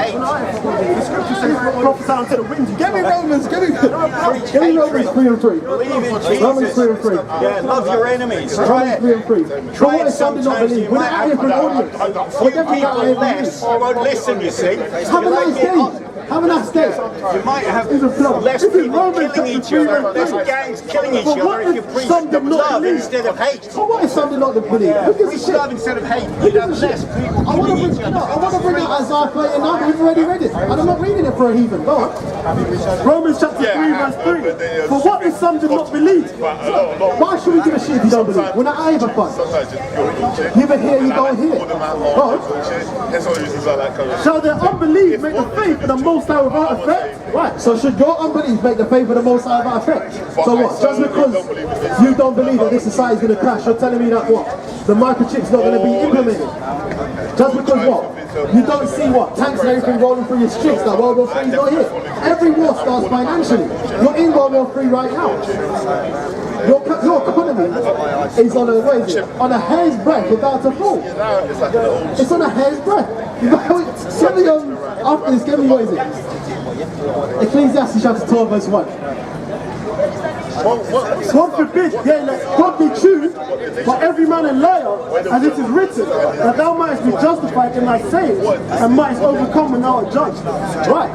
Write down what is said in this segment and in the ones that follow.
hate. The scripture says prophesy unto the wind. Give me Romans, give me Romans 3 and 3. Believe in Jesus. Romans 3 and 3. Yeah, love your enemies. Try Romans 3 it. and 3. Try it Some did not sometimes. believe. You We're might not out here for an audience. few people less won't listen, you see. Have a nice day. Have a nice day. You might have less people killing each other, less gangs killing each other if you preach love instead of hate. So what if some did not believe? Preach love instead of hate. You'd have less people killing each other. I want to bring out Isaiah 39. We've already read it. And I'm not reading it for a heathen. Go on. Romans chapter 3 verse 3. For what if some did not believe? Why should we give a shit if you don't believe? We're not out here for fun. You either hear, you don't hear. Go on. Shall their unbelief make the faith of the Most High without effect? Right, so should your unbelief make the faith of the Most High without effect? So what? Just because you don't believe that this society is going to crash, you're telling me that what? The microchip's not going to be implemented? Just because what? You don't see what? Tanks and everything rolling through your streets, that World War III is not here. Every war starts financially. You're in World War III right now. Your economy is on a, what is it? On a hair's breadth about to fall. It's on a hair's breadth. Send me after this, give me what is it? Ecclesiastes chapter 12 verse 1. God forbid, let God be true, but every man a liar, as it is written, that thou mightest be justified in thy sayings, and mightest overcome when thou art judged. Right.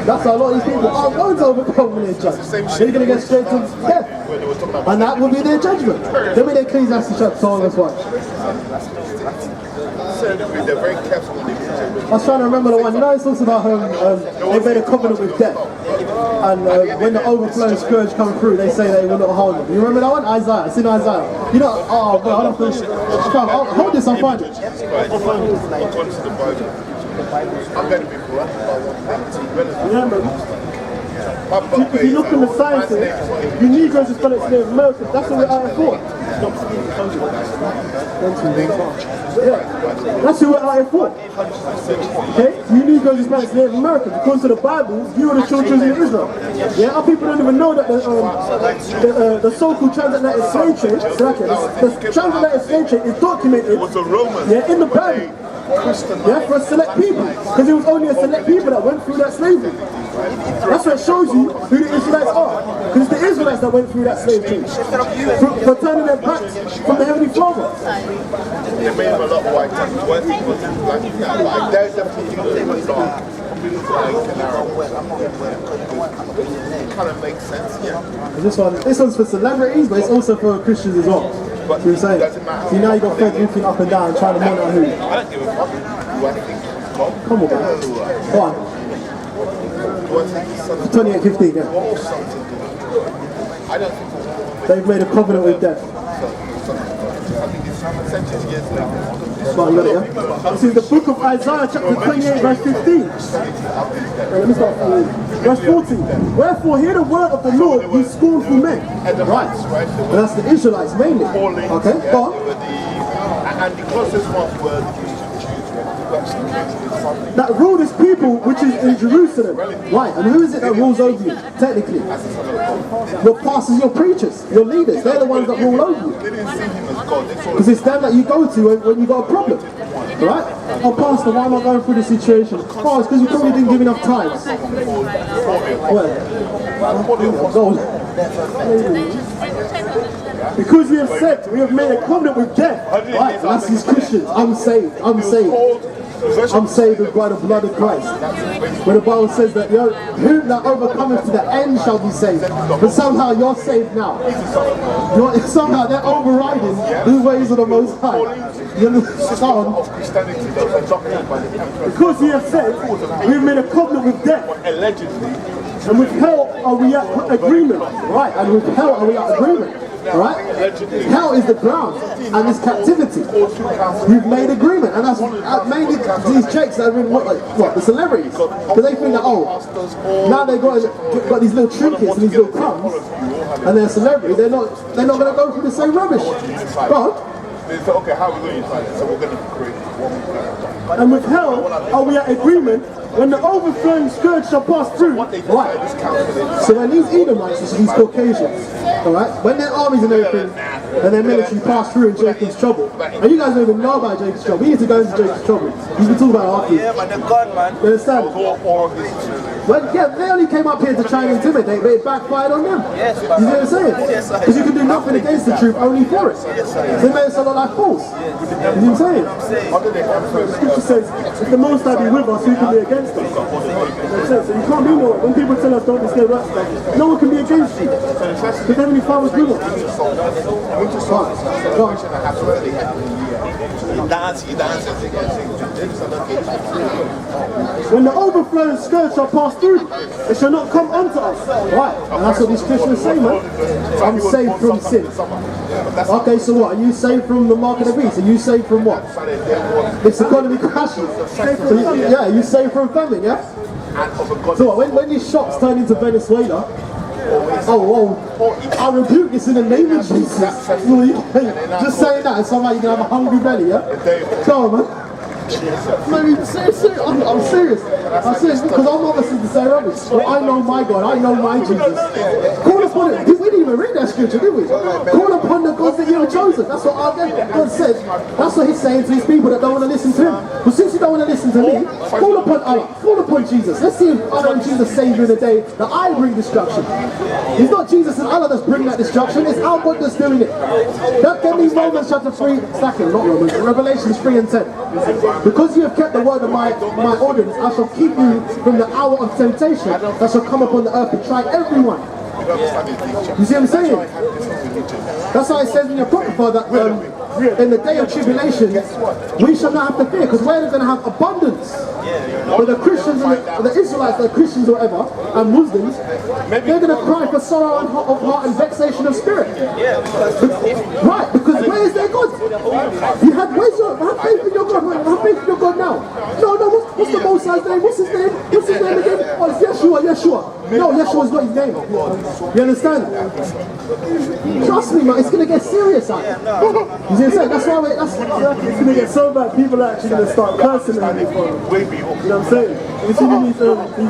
That's how a lot of these people are going to overcome when they're judged. They're going to get straight to death. And that will be their judgment. Let me Ecclesiastes chapter 12 verse 1. They're very careful when they preach. I was trying to remember the one. You know, it talks about they made a covenant with death, and when the overflowing scourge come through, they say they will not harm them. You remember that one? Isaiah. It's in Isaiah. You know, oh, well, I don't think. I'll hold this. I'll find it. I'm going to be correct about Remember. If you look in the sciences, you Negroes are spelling it to America. That's what we're out here for. Yeah, that's who we're out here for. Okay? You Negroes are spelling it to Native Americans. According to the Bible, you are the children of Israel. Yeah, our people don't even know that the so-called transatlantic slave trade, the transatlantic slave trade is documented. Yeah, in the Bible. Yeah, for a select people, because it was only a select people that went through that slavery. That's what shows you who the Israelites are, because it's the Israelites that went through that slave trade for turning their backs from the Heavenly Father. They made a lot of white like there's definitely kind of makes sense, yeah. This one's for celebrities, but it's also for Christians as well. What you're saying? See, now you got Fred looking up and down trying to monitor who. I don't give a fuck. Do I think come on, man. Go on. 28:15, yeah. I don't think they've made a covenant with death. I think it's centuries years later. Well, you got it, yeah? This is the book of Isaiah, chapter 28, verse 15. Let me start from verse 14. Wherefore, hear the word of the Lord, you scornful men. Right. And that's the Israelites mainly. Okay, go on. And the closest ones were the Jews. That rule this people which is in Jerusalem. Right, and who is it that rules over you, technically? Your pastors, your preachers, your leaders, they're the ones that rule over you. Because it's them that you go to when you got a problem. Right? Oh, Pastor, why am I going through this situation? Oh, it's because you probably didn't give enough time. Well, go on. Because we have said, we have made a covenant with death. Right, and that's these Christians. I'm saved. I'm saved. I'm saved by the blood of Christ. Where the Bible says that whom that overcometh to the end shall be saved. But somehow you're saved now. Somehow they're overriding the ways of the Most High. Because we have said, we've made a covenant with death. And with hell are we at agreement. Right, and with hell are we at agreement. Right? Hell is the ground and it's captivity. We've made agreement, and that's mainly these checks that have been what the celebrities, because they think that now they've got these little trinkets and these little crumbs, and they're celebrities. They're not going to go through the same rubbish. But okay, how are we going to find it? So we're going to create one. And with hell are we at agreement when the overflowing scourge shall pass through. Right. So when these Edomites, these Caucasians, alright, when their armies and everything and their military passed through in Jacob's trouble. And you guys don't even know about Jacob's trouble. We need to go into Jacob's trouble. You can talk about it after. Yeah, but they're gone, man. You understand? Well, yeah, they only came up here to try and intimidate, but it backfired on them. Yes, you see what I'm saying? Yes, because you can do nothing against the truth, only for it. They made us look like fools. You see what I'm saying? Scripture says, if the Most High be with us, who can be against us? So you can't be no. When people tell us don't be scared of that stuff, no one can be against you. Because Heavenly Father's with us. When the overflowing scourge shall pass through, it shall not come unto us. Right, and that's what these Christians say, man. I'm saved from sin. Okay, so what? Are you saved from the mark of the beast? Are you saved from what? This economy crashing. So yeah, you saved from famine, yeah? So what, when these shops turn into Venezuela, I rebuke this in the name of Jesus. Just saying that, and somehow you can have a hungry belly, yeah? Come on, man. Maybe I'm serious. I'm serious because I'm obviously the same rubbish. Well, I know my God. I know my Jesus. Call upon it. We didn't even read that scripture, did we? Call upon the God that you have chosen. That's what God said. That's what He's saying to His people that don't want to listen to Him. But since you don't want to listen to me, call upon Allah. Call upon Jesus. Let's see if Allah and Jesus save you in a day that I bring destruction. It's not Jesus and Allah that's bringing that destruction. It's our God that's doing it. That gave me Romans chapter 3. Second, not Romans. Revelations 3 and 10. Because you have kept the word of my ordinance, I shall keep you from the hour of temptation that shall come upon the earth to try everyone. You see what I'm saying? That's why it says in your Apocrypha that in the day of tribulation, we shall not have to fear, because we're going to have abundance. But the Christians and the Israelites, the Christians or whatever, and Muslims, they're going to cry for sorrow of heart and vexation of spirit. Right, because where is their God? Have faith in your God. Have faith in your God now. No, what's the Most High's name? What's his name? What's his name again? Oh, it's Yeshua. No, Yeshua's not his name. You understand? Trust me, man, it's going to get serious out here. You see what I'm saying? That's why it's going to get so bad, people are actually going to start cursing at me. You know what I'm saying? You see these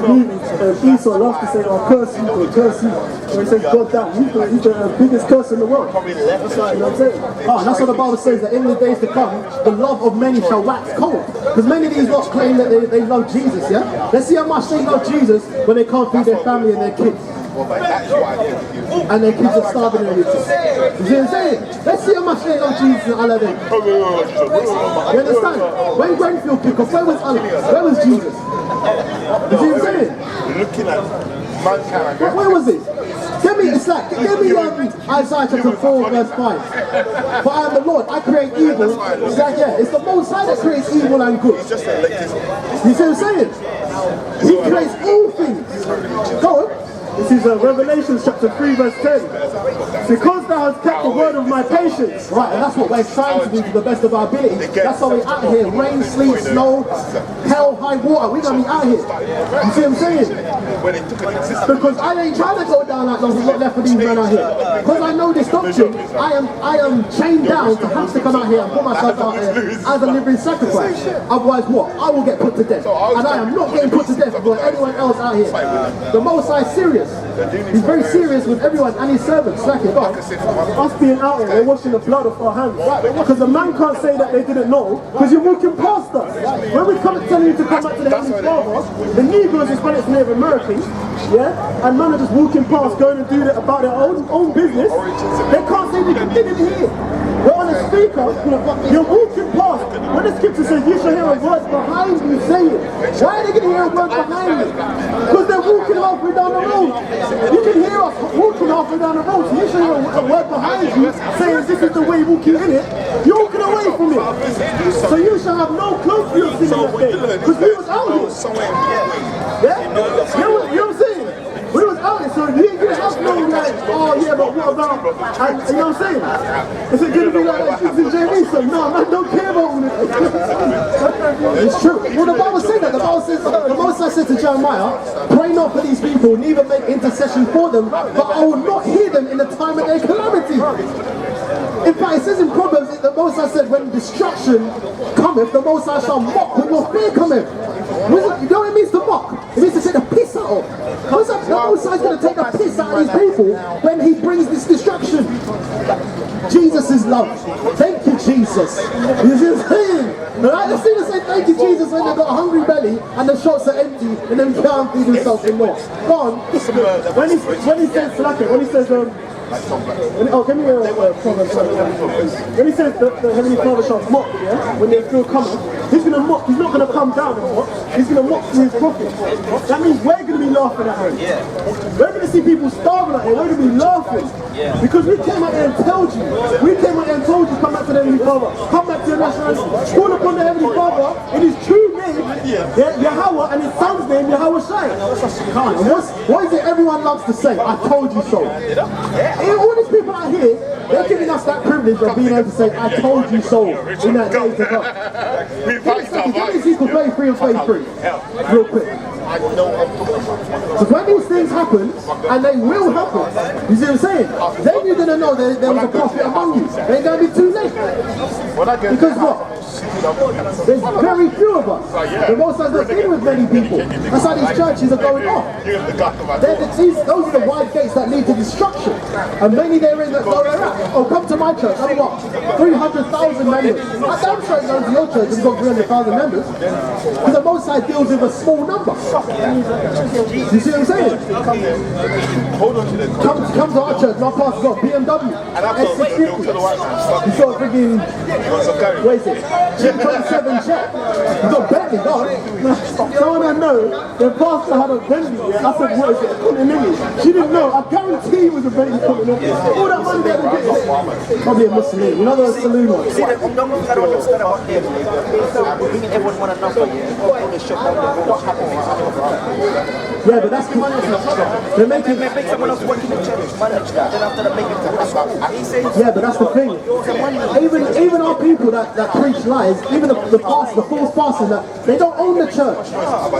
movies, Esau loves to say, oh, curse you, or curse you. Or he says, God damn, he's the biggest curse in the world. That's right, you know what I'm saying? That's what the Bible says, that in the days to come, the love of many shall wax cold. Because many of these lots claim that they love Jesus, yeah? Let's see how much they love Jesus when they can't feed their family and their kids. And their kids are starving and everything. You see what I'm saying? Let's see how much they love Jesus and Allah then. You understand? When Grenfell kicked off, where was Allah? Where was Jesus? You see what I'm saying? Looking at mankind. Where was it? Give me Isaiah chapter 4 verse 5. For I am the Lord, I create evil. It's like, it's the Most High that creates evil and good. You see what I'm saying? He creates all things. Go on. This is Revelation chapter 3 verse 10. Because thou hast kept the word of my patience. Right, and that's what we're trying to do to the best of our ability. That's why we're out here. Rain, sleet, snow, hell, high water. We're going to be out here. You see what I'm saying? Because I ain't trying to go down like those left for these men out here. Because I know this doctrine, I am chained down to have to come out here and put myself out here as a living sacrifice. Otherwise what? I will get put to death. And I am not getting put to death for anyone else out here. The Most High is serious. He's very serious with everyone and his servants. Us being out here, we're washing the blood off our hands. Because a man can't say that they didn't know, because you're walking past us. When we come telling you to come back to the Heavenly Father, the Negroes, Hispanics, Native Americans, and men are just walking past, going and doing it about their own business. They can't say they didn't hear. We're on a speaker, you're walking past. When the scripture says you shall hear a word behind you saying, why are they going to hear a word behind you? Because they're walking halfway down the road. You can hear us walking halfway down the road, so you should hear a word behind you saying this is the way walking in it. You're walking away from it. So you shall have no clue for your sin that day. Because we was out here. You know what I'm saying? We was out here, so you ain't gonna have no like, oh yeah, but what about, and, you know what I'm saying? Is it gonna be like that in JV? So no, man, don't care about all this. It's true. Well, the Bible says that. The Bible says, the Most High said to Jeremiah, pray not for these people, neither make intercession for them, but I will not hear them in the time of their calamity. In fact, it says in Proverbs, the Most High said, when destruction cometh, the Most High shall mock when your fear cometh. You know what it means to mock? It means to take the piss out of. The Most High is going to take the piss out of his people when he brings this destruction. Jesus is love. Thank you, Jesus. You see what I'm saying? Right? Let's see the say thank you, Jesus, when they've got a hungry belly and the shops are empty and them can't feed themselves anymore. Go on. When he says, when he says, give me a proverb. When he says the Heavenly Father shall mock, yeah, when they're still coming, he's going to mock. He's not going to come down and mock. He's going to mock to his prophets. That means we're going to be laughing at him. Yeah. We're going to see people starving out here. We're going to be laughing. Yeah. Because we came out here and told you. We came out here and told you, come back to the Heavenly Father. Come back to your nationality. Call upon the Heavenly Father in his true name, Yahweh, and his son's name, Yahweh Shai. What is it everyone loves to say? I told you so. All these people out here, they're giving us that privilege of being able to say, I told you so in that day to come. Give me Ezekiel 33 and 33, real quick. Because when these things happen, and they will happen, you see what I'm saying? Then you're going to know there was a prophet among you. They ain't going to be too late. Because what? There's very few of us. The Most High's not dealing with many people. That's why these churches are going off. Those are the wide gates that lead to destruction. And many therein that go there at. Oh, come to my church. I've got 300,000 members. I damn sure go to your church and got 300,000 members. Because the Most High deals with a small number. You see what I'm saying? Come to our church. My pastor's got BMW. S650. He's got a freaking, what is it? 27 check. He's got Bentley, God. Someone I know, their pastor had a Bentley. I said, what is it? A Continental. She didn't know. I guarantee it was a Bentley Continental. All that money they had to get. Probably a Muslim. You know the saloon one. See, I don't understand about them. Everyone want to know for you. What happened? Yeah, but that's the money. They're making. Make someone else working in church manage that. Then after that, make it. Yeah, but that's the thing. Even our people that preach lies, even the false pastors, that they don't own the church.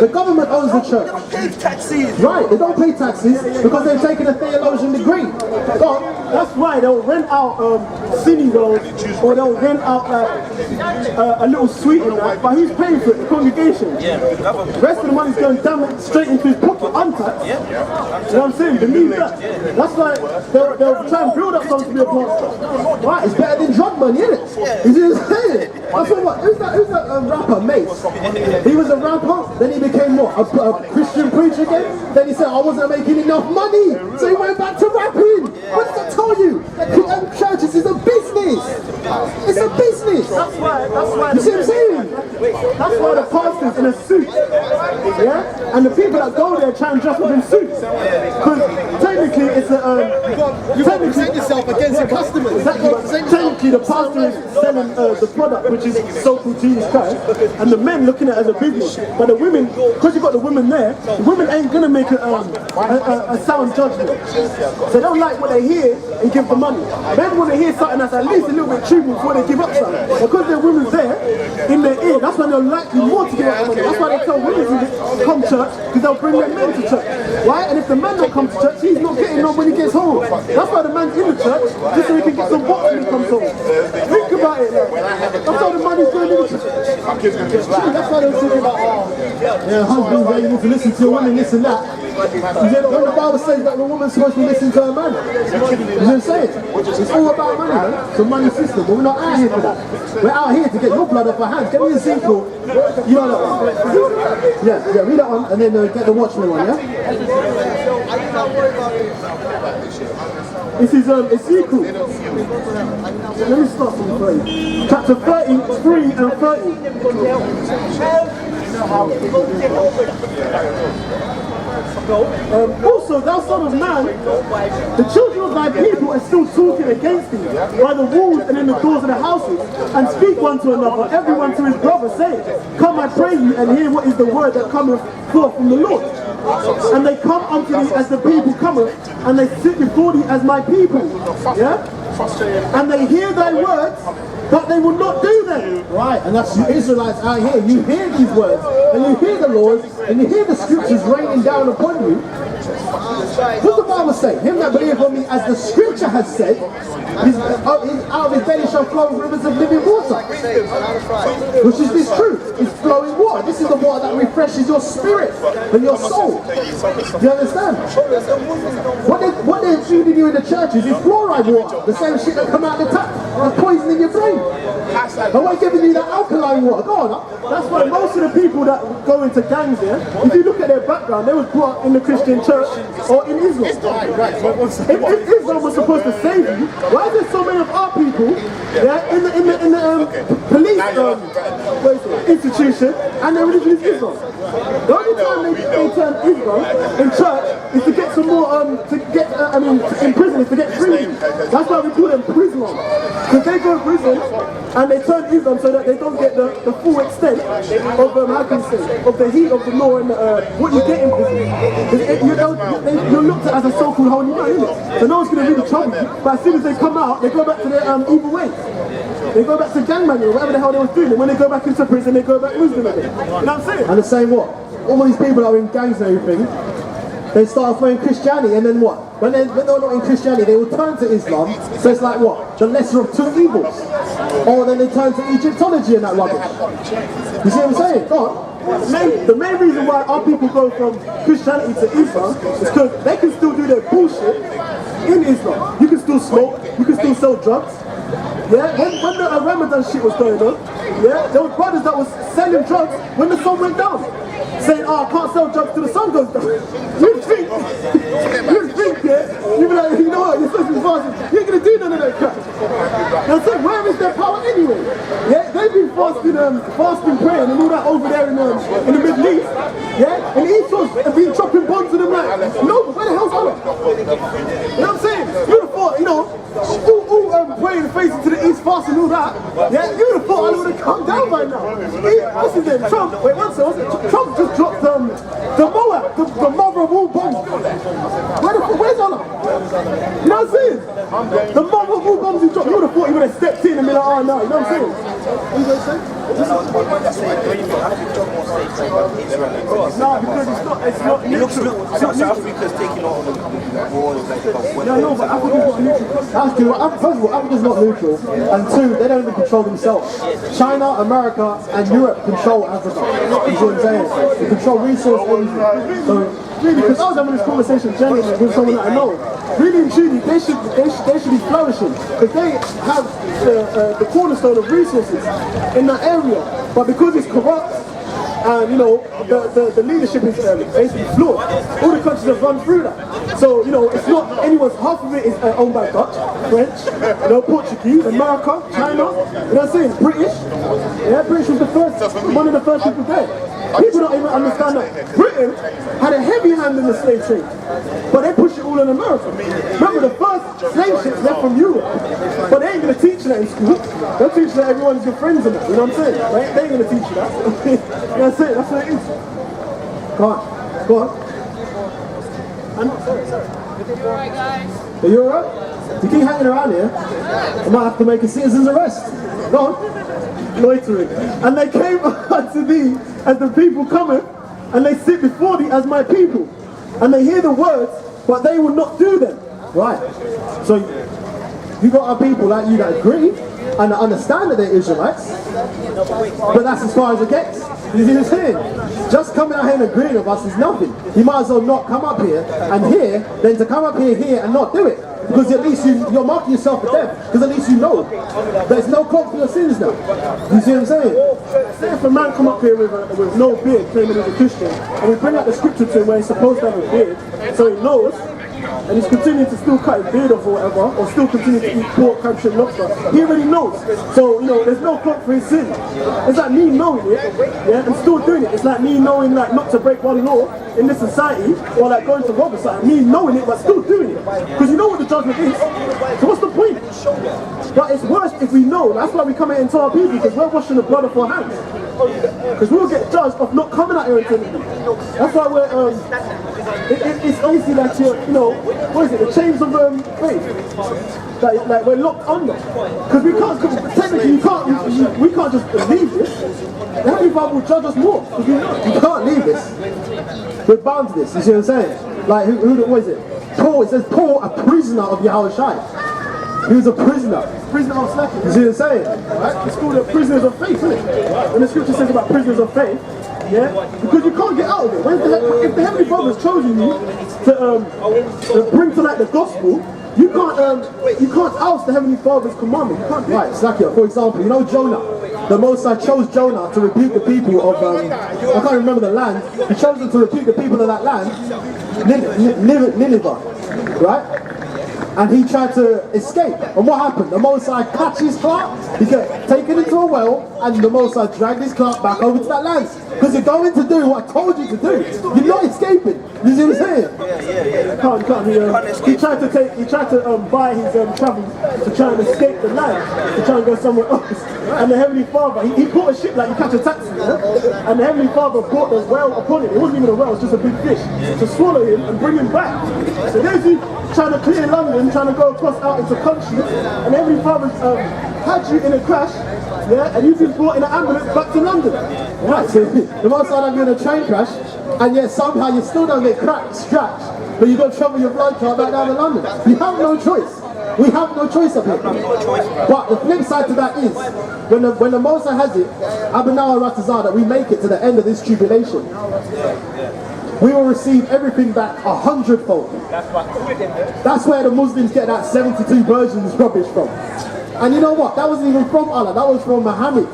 The government owns the church. They don't pay taxes. Right, they don't pay taxes because they've taken a theologian degree. So that's why they'll rent out cine roads, or they'll rent out a little suite in that. But who's paying for it? The congregation. Yeah, the government. The rest of the money's going down straight into his pocket, untaxed. Yeah. You know what I'm saying? Believe that. That's why they'll try and build up something to be a pastor. Right, it's better than drug money, isn't it? You see what I'm saying? That's what. Who's that rapper, Mace? He was a rapper, then he became what? A Christian preacher again? Then he said, I wasn't making enough money, so he went back to rapping. What does that tell you? That churches is a business. It's a business. That's why. You see what I'm saying? That's why the pastor's in a suit. Yeah? And the people that go there try and dress up in suits. Because technically it's a... You've got to present yourself against your customers. Technically the pastor is selling the product, which is so-called Jesus Christ, and the men looking at it as a business. But the women, because you've got the women there, the women ain't going to make a sound judgment. They don't like what they hear and give the money. Men want to hear something that's at least a little bit true before they give up something. Because there are women there, in their ear, that's why they're likely more to give up money. That's why they tell women to come to church, because they'll bring their men to church. Right? And if the man don't come to church, he's not getting none when he gets home. That's why the man's in the church, just so he can get some box when he comes home. Think about it. That's how the money's going in the church. That's why they're talking about, husbands are able to listen to a woman, this and that. When the Bible says that the woman's supposed to listen to her man. You know what I'm saying? It's all about money, man. It's a money system, but we're not out here for that. We're out here to get your blood off our hands. Get me Ezekiel. You know that one? Yeah, read that one and then get the Watchman one, yeah? This is Ezekiel. Let me start from 3. Chapter 33 and 30. Also, thou son of man, the children of thy people are still talking against thee by the walls and in the doors of the houses, and speak one to another, everyone to his brother, saying, Come, I pray you, and hear what is the word that cometh forth from the Lord. And they come unto thee as the people cometh, and they sit before thee as my people. Yeah? And they hear thy words, but they will not do them. Right, and that's you Israelites out here. You hear these words, and you hear the laws, and you hear the scriptures raining down upon you. What's the Bible say? Him that believeth on me, as the scripture has said, Out of his belly shall flow rivers of living water. Which is this truth? It's flowing water. This is the water that refreshes your spirit and your soul. Do you understand? What they're feeding you in the churches is fluoride water. The same shit that come out the tap and poisoning your brain. But we're giving you that alkaline water. Go on. That's why most of the people that go into gangs here, if you look at their background, they was brought up in the Christian church or in Islam. If Islam was supposed to save you, why is there so many of our people in the police institution and their religion is Islam? The only time they turn Islam in church is to get some more, in prison is to get free. That's why we call them prisoners. Because they go to prison and they turn Islam so that they don't get the full extent of of the heat of the law and what you get in prison. You're looked at as a so-called holy man, isn't it? So no one's going to really trouble you, but as soon as they come out, they go back to their evil ways. They go back to gangbanging or whatever the hell they was doing, and when they go back into prison, they go back Muslim again. You know what I'm saying? And the same what? All these people that are in gangs and everything, they start off in Christianity, and then what? When they're not in Christianity, they will turn to Islam. So it's like what? The lesser of two evils. Or then they turn to Egyptology and that rubbish. You see what I'm saying? Go on. The main reason why our people go from Christianity to Islam is because they can still do their bullshit in Islam. You can still smoke, you can still sell drugs. Yeah, when the Ramadan shit was going on, yeah, there were brothers that was selling drugs when the sun went down, saying, "Oh, I can't sell drugs till the sun goes down." You think, yeah? You be like, you know what? You're supposed to be fasting. You ain't gonna do none of that crap. Now, so where is their power anyway? Yeah, they've been fasting, praying, and all that over there in the Middle East. Yeah, and Esau's been dropping bombs to them like, no, but where the hell's Allah? You know what I'm saying? You'd have thought, you know, all praying facing to the east, fasting, all that. Yeah, you'd have thought Allah would have come down by now. What's his name? Trump. Wait, one second. Trump just dropped the Moab, the mother of all bombs. Where's Allah? You know what I'm saying? The mother of all bombs he dropped. You would have thought he would have stepped in and been like, oh no, you know what I'm saying? What are you going to say? No, because it's not neutral. South Africa's taking on the wars like No, but Africa's not neutral. That's true. First of all, Africa's not neutral, and two, they don't even control themselves. China, America, and Europe control Africa. You see what I'm saying? They control resource everything. So, really, because I was having this conversation generally with someone that I know, really and truly, they should be flourishing, because they have the cornerstone of resources in that area, but because it's corrupt, and you know, the leadership is basically flawed. All the countries have run through that. So, you know, it's not anyone's, half of it is owned by Dutch, French, you know, Portuguese, America, China, you know what I'm saying, British. Yeah, British was one of the first people there. People don't even understand that Britain had a heavy hand in the slave trade, but they push it all in America. Remember, the first slave ships left from Europe, but they ain't going to teach you that in school. They'll teach you that everyone's your friends in it, you know what I'm saying? They ain't going to teach you that. You know what I'm saying? That's what it is. Go on. Sorry. You alright, guys? Are you alright? You keep hanging around here, I might have to make a citizen's arrest. Go on. Loitering. And they came unto thee as the people cometh, and they sit before thee as my people. And they hear the words, but they will not do them. Right. So you got our people like you that agree and that understand that they're Israelites, but that's as far as it gets. You see what I'm saying? Just coming out here and agreeing with us is nothing. You might as well not come up here and here than to come up here and not do it. Because at least you're marking yourself for death. Because at least you know there's no cloak for your sins now. You see what I'm saying? Say if a man come up here with no beard, claiming he's a Christian, and we bring out the scripture to him where he's supposed to have a beard, so he knows, and he's continuing to still cut his beard off or whatever, or still continue to eat pork, crab, shrimp, lobster, he already knows. So, you know, there's no clock for his sin. It's like me knowing it, yeah, and still doing it. It's like me knowing like not to break one law in this society, or like going to rob a site, me knowing it but still doing it. Because you know what the judgment is. So what's the point? But it's worse if we know. That's why we come here and tell our people, because we're washing the blood off our hands. Because we'll get judged of not coming out here and telling you. That's why we're it's obviously like you know, what is it, the chains of faith that like we're locked under, because we can't we can't just leave this. The Heavenly Father will judge us more, because we know you can't leave this. We're bound to this. You see what I'm saying? Like what is it? Paul, it says Paul, a prisoner of Yahushua. He was a prisoner. Prisoner of slacking. You see what I'm saying? Right? It's called prisoners of faith, isn't it? When the scripture says about prisoners of faith, yeah? Because you can't get out of it. If the Heavenly Father's chosen you to bring to light the gospel, you can't oust the Heavenly Father's commandment. You can't do it. Right, Slakia, for example, you know Jonah? The Most High chose Jonah to rebuke the people of, I can't remember the land. He chose them to rebuke the people of that land, Nineveh, right? And he tried to escape. And what happened? The Most High catch his clerk, he got taken into a well, and the Most High dragged his clerk back over to that land. Because you're going to do what I told you to do. You're not escaping. You see what I'm saying? Yeah. You can't. He tried to buy his travel to try and escape the land, to try and go somewhere else. And the Heavenly Father, he bought a ship like you catch a taxi, yeah? And the Heavenly Father brought the whale upon him. It wasn't even a whale, it was just a big fish, to swallow him and bring him back. So there's you trying to clear London, trying to go across out into country, and the Heavenly Father had you in a crash, yeah, and you've been brought in an ambulance back to London. Right, so the most time you're in a train crash, and yet somehow you still don't get scratched, but you've got to travel your blood clot back down to London. You have no choice. We have no choice up here. But the flip side to that is, when the Most High has it, Abanawa Ratazah, that we make it to the end of this tribulation, we will receive everything back 100-fold. That's where the Muslims get that 72 virgins rubbish from. And you know what? That wasn't even from Allah, that was from Muhammad.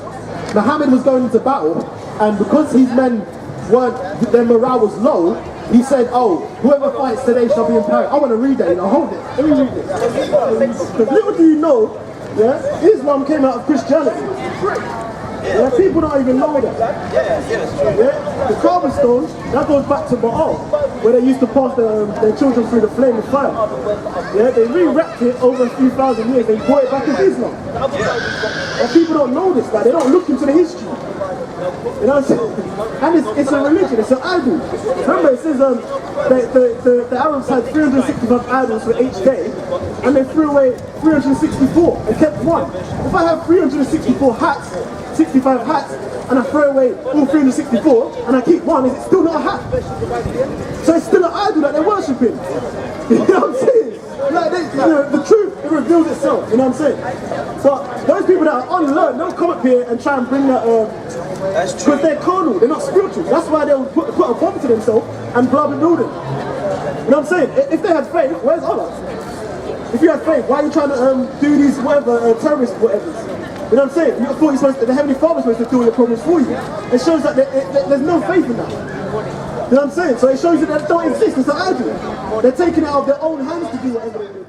Muhammad was going into battle, and because his men their morale was low, he said, oh, whoever fights today shall be in Paris. I want to read that, hold it. Let me read it. Because little do you know, yeah, Islam came out of Christianity. Yeah, people don't even know that. Yeah, the Kaaba stones, that goes back to Baal, where they used to pass their children through the flame of fire. Yeah, they re-wrapped it over a few thousand years, they brought it back into Islam. And people don't know this, like, they don't look into the history. You know what I'm saying? And it's a religion, it's an idol. Remember, it says the Arabs had 365 idols for each day, and they threw away 364 and kept one. If I have 364 hats, 65 hats, and I throw away all 364, and I keep one, is it still not a hat? So it's still an idol that they're worshipping. You know what I'm saying? Like the truth, it reveals itself, you know what I'm saying? But those people that are unlearned, they'll come up here and try and bring that, because they're carnal, they're not spiritual. That's why they'll put a bomb to themselves and blow up the building. You know what I'm saying? If they had faith, where's Allah? If you had faith, why are you trying to do these terrorist whatevers? You know what I'm saying? You thought the Heavenly Father was supposed to do all your problems for you. It shows that there's no faith in that. You know what I'm saying? So it shows you that it don't exist, it's an idol. They're taking it out of their own hands to do whatever they do.